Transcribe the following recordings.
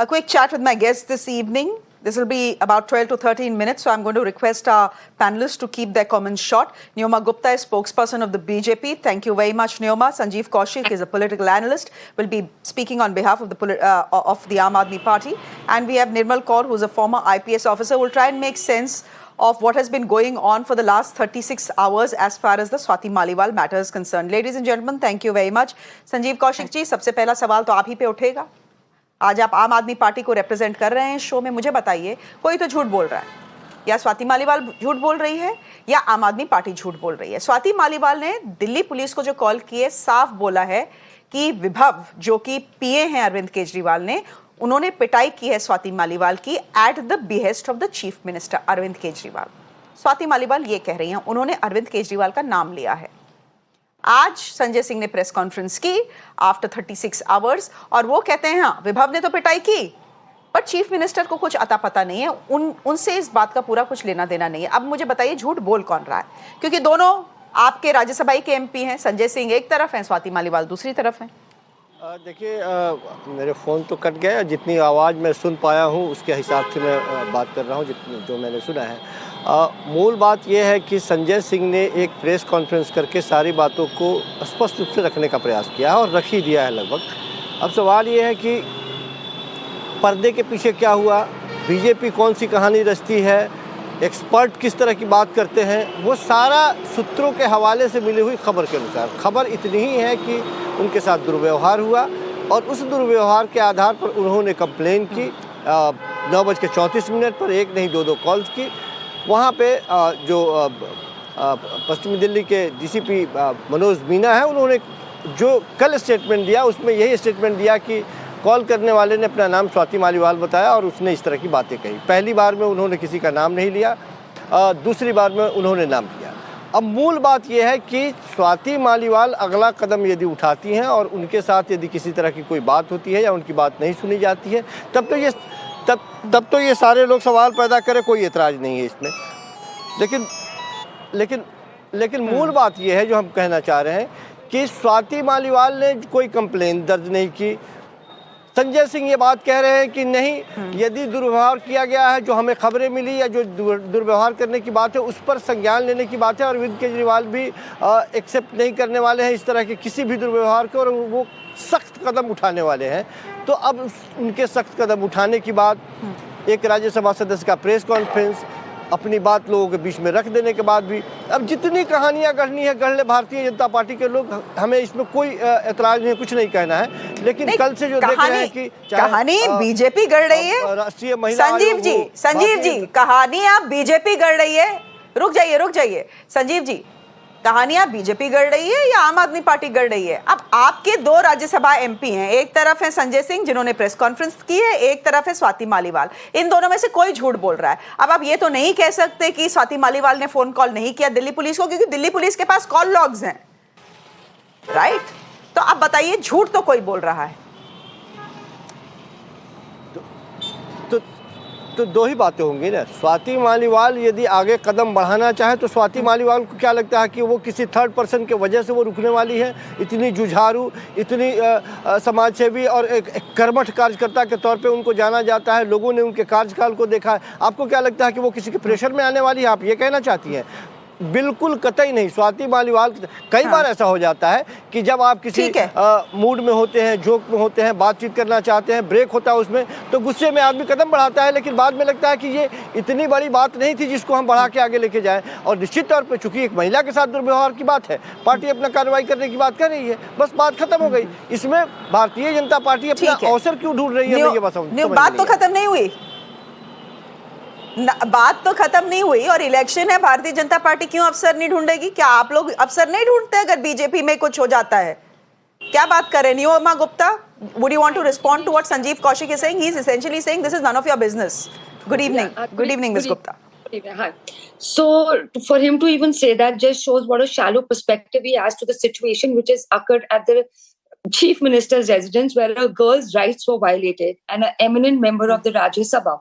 A quick chat with my guests this evening. This will be about 12 to 13 minutes, so I'm going to request our panelists to keep their comments short. Neoma Gupta is spokesperson of the BJP. Thank you very much, Neoma. Sanjeev Kaushik is a political analyst, will be speaking on behalf of the Aam Aadmi Party. And we have Nirmal Kaur, who's a former IPS officer, who will try and make sense of what has been going on for the last 36 hours as far as the Swati Maliwal matter is concerned. Ladies and gentlemen, thank you very much. Sanjeev Kaushik ji, सबसे पहला सवाल तो आप ही पे उठेगा. आज आप आम आदमी पार्टी को रिप्रेजेंट कर रहे हैं शो में. मुझे बताइए, कोई तो झूठ बोल रहा है. या स्वाति मालीवाल झूठ बोल रही है या आम आदमी पार्टी झूठ बोल रही है. स्वाति मालीवाल ने दिल्ली पुलिस को जो कॉल की है, साफ बोला है कि विभव, जो कि पीए हैं अरविंद केजरीवाल ने, उन्होंने पिटाई की है स्वाति मालीवाल की at the behest of the chief minister Arvind Kejriwal. Swati Maliwal ये कह रही हैं, उन्होंने अरविंद केजरीवाल का नाम लिया है. आज संजय सिंह ने प्रेस कॉन्फ्रेंस की आफ्टर 36 आवर्स और वो कहते हैं हाँ, विभव ने तो पिटाई की, पर चीफ मिनिस्टर को कुछ अता पता नहीं है, उनसे इस बात का पूरा कुछ लेना देना नहीं है. अब मुझे बताइए, झूठ बोल कौन रहा है? क्योंकि दोनों आपके राज्यसभा के एमपी हैं. संजय सिंह एक तरफ हैं, स्वाति मालीवाल दूसरी तरफ हैं. देखिए, मेरे फ़ोन तो कट गया. जितनी आवाज़ मैं सुन पाया हूँ उसके हिसाब से मैं बात कर रहा हूँ, जो मैंने सुना है. मूल बात यह है कि संजय सिंह ने एक प्रेस कॉन्फ्रेंस करके सारी बातों को स्पष्ट रूप से रखने का प्रयास किया है और रख ही दिया है लगभग. अब सवाल ये है कि पर्दे के पीछे क्या हुआ, बीजेपी कौन सी कहानी रचती है, एक्सपर्ट किस तरह की बात करते हैं, वो सारा सूत्रों के हवाले से मिली हुई खबर के अनुसार. खबर इतनी ही है कि उनके साथ दुर्व्यवहार हुआ और उस दुर्व्यवहार के आधार पर उन्होंने कंप्लेन की. 9:34 पर एक नहीं दो कॉल्स की. वहाँ पे जो पश्चिमी दिल्ली के डीसीपी मनोज मीना है, उन्होंने जो कल स्टेटमेंट दिया उसमें यही स्टेटमेंट दिया कि कॉल करने वाले ने अपना नाम स्वाति मालीवाल बताया और उसने इस तरह की बातें कही. पहली बार में उन्होंने किसी का नाम नहीं लिया, दूसरी बार में उन्होंने नाम लिया. अब मूल बात यह है कि स्वाति मालीवाल अगला कदम यदि उठाती हैं और उनके साथ यदि किसी तरह की कोई बात होती है या उनकी बात नहीं सुनी जाती है, तब तो ये सारे लोग सवाल पैदा करें, कोई एतराज़ नहीं है इसमें. लेकिन मूल बात ये है जो हम कहना चाह रहे हैं कि स्वाति मालीवाल ने कोई कंप्लेन दर्ज नहीं की. संजय सिंह ये बात कह रहे हैं कि नहीं, यदि दुर्व्यवहार किया गया है, जो हमें खबरें मिली या जो दुर्व्यवहार करने की बात है उस पर संज्ञान लेने की बात है. और अरविंद केजरीवाल भी एक्सेप्ट नहीं करने वाले हैं इस तरह के किसी भी दुर्व्यवहार को, और वो सख्त कदम उठाने वाले हैं. तो अब उनके सख्त कदम उठाने की बाद एक राज्यसभा सदस्य का प्रेस कॉन्फ्रेंस, अपनी बात लोगों के बीच में रख देने के बाद भी अब जितनी कहानियां गढ़नी है गढ़ ले भारतीय जनता पार्टी के लोग. हमें इसमें कोई एतराज नहीं, कुछ नहीं कहना है. लेकिन कल से जो देख रहे हैं कि कहानी बीजेपी गढ़ रही है, राष्ट्रीय महिला संजीव जी कहानी आप बीजेपी गढ़ रही है. रुक जाइए संजीव जी, कहानियां बीजेपी गढ़ रही है या आम आदमी पार्टी गढ़ रही है? अब आपके दो राज्यसभा एमपी हैं, एक तरफ है संजय सिंह जिन्होंने प्रेस कॉन्फ्रेंस की है, एक तरफ है स्वाति मालीवाल. इन दोनों में से कोई झूठ बोल रहा है. अब आप ये तो नहीं कह सकते कि स्वाति मालीवाल ने फोन कॉल नहीं किया दिल्ली पुलिस को, क्योंकि दिल्ली पुलिस के पास कॉल लॉग्स हैं, राइट? तो अब बताइए, झूठ तो कोई बोल रहा है. तो दो ही बातें होंगी ना. स्वाति मालीवाल यदि आगे कदम बढ़ाना चाहे तो स्वाति मालीवाल को क्या लगता है कि वो किसी थर्ड पर्सन के वजह से वो रुकने वाली है? इतनी जुझारू, इतनी समाजसेवी और एक कर्मठ कार्यकर्ता के तौर पे उनको जाना जाता है, लोगों ने उनके कार्यकाल को देखा है. आपको क्या लगता है कि वो किसी के प्रेशर में आने वाली है? आप ये कहना चाहती हैं? बिल्कुल कतई नहीं. स्वाति मालीवाल कई बार ऐसा हो जाता है कि जब आप किसी मूड में होते हैं, जोक में होते हैं, बातचीत करना चाहते हैं, ब्रेक होता है उसमें, तो गुस्से में आदमी कदम बढ़ाता है, लेकिन बाद में लगता है कि ये इतनी बड़ी बात नहीं थी जिसको हम बढ़ा के आगे लेके जाएं. और निश्चित तौर पर चूंकि एक महिला के साथ दुर्व्यवहार की बात है, पार्टी अपना कार्रवाई करने की बात कर रही है, बस बात खत्म हो गई. इसमें भारतीय जनता पार्टी अपना अवसर क्यों ढूंढ रही है? ये बात तो खत्म नहीं हुई, बात तो खत्म नहीं हुई. और इलेक्शन है, भारतीय जनता पार्टी क्यों अफसर नहीं ढूंढेगी? क्या आप लोग अफसर नहीं ढूंढते अगर बीजेपी में कुछ हो जाता है? क्या बात कर रहे हैं? नियोमा Gupta, would you want to respond to what Sanjeev Kaushik is saying? He is essentially saying this is none of your business. Good evening. Good evening, Ms. Gupta. Hi. So for him to even say that just shows what a shallow perspective he has to the situation which has occurred at the chief minister's residence, where a girl's rights were violated and an eminent member of the Rajya Sabha.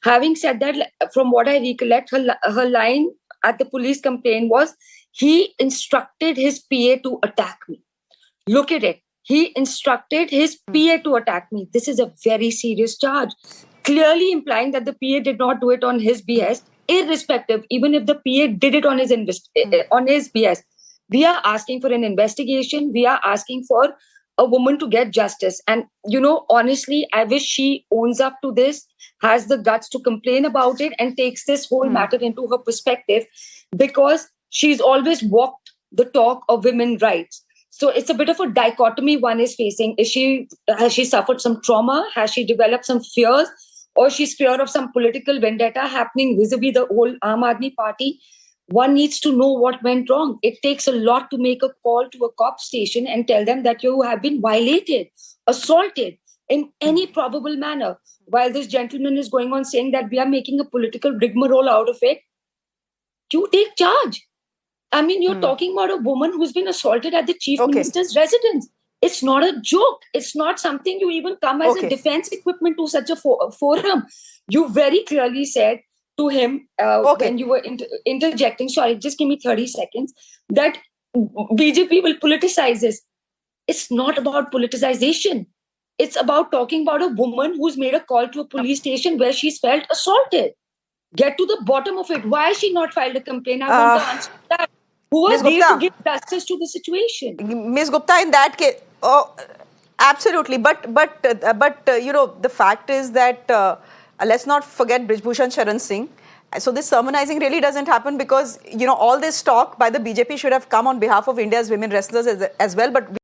Having said that, from what I recollect, her line at the police complaint was, he instructed his PA to attack me. Look at it. he instructed his PA to attack me. This is a very serious charge, clearly implying that the PA did not do it on his behest, irrespective, even if the PA did it on his behest. We are asking for an investigation. We are asking for a woman to get justice. And, honestly, I wish she owns up to this, has the guts to complain about it, and takes this whole matter into her perspective, because she's always walked the talk of women's rights. So it's a bit of a dichotomy one is facing. Has she suffered some trauma? Has she developed some fears? Or she's fear of some political vendetta happening vis-a-vis the whole Aam Aadmi Party? One needs to know what went wrong. It takes a lot to make a call to a cop station and tell them that you have been violated, assaulted in any probable manner. While this gentleman is going on saying that we are making a political rigmarole out of it, you take charge. I mean, you're talking about a woman who's been assaulted at the chief minister's residence. It's not a joke. It's not something you even come as a defense equipment to such a forum. You very clearly said to him when you were interjecting, sorry, just give me 30 seconds, that BJP will politicize this. It's not about politicization. It's about talking about a woman who's made a call to a police station where she's felt assaulted. Get to the bottom of it. Why has she not filed a complaint? I want to answer that. Who was there to give justice to the situation? Ms. Gupta, in that case, absolutely. But the fact is that let's not forget Brij Bhushan Sharan Singh. So this sermonizing really doesn't happen because, all this talk by the BJP should have come on behalf of India's women wrestlers as well. But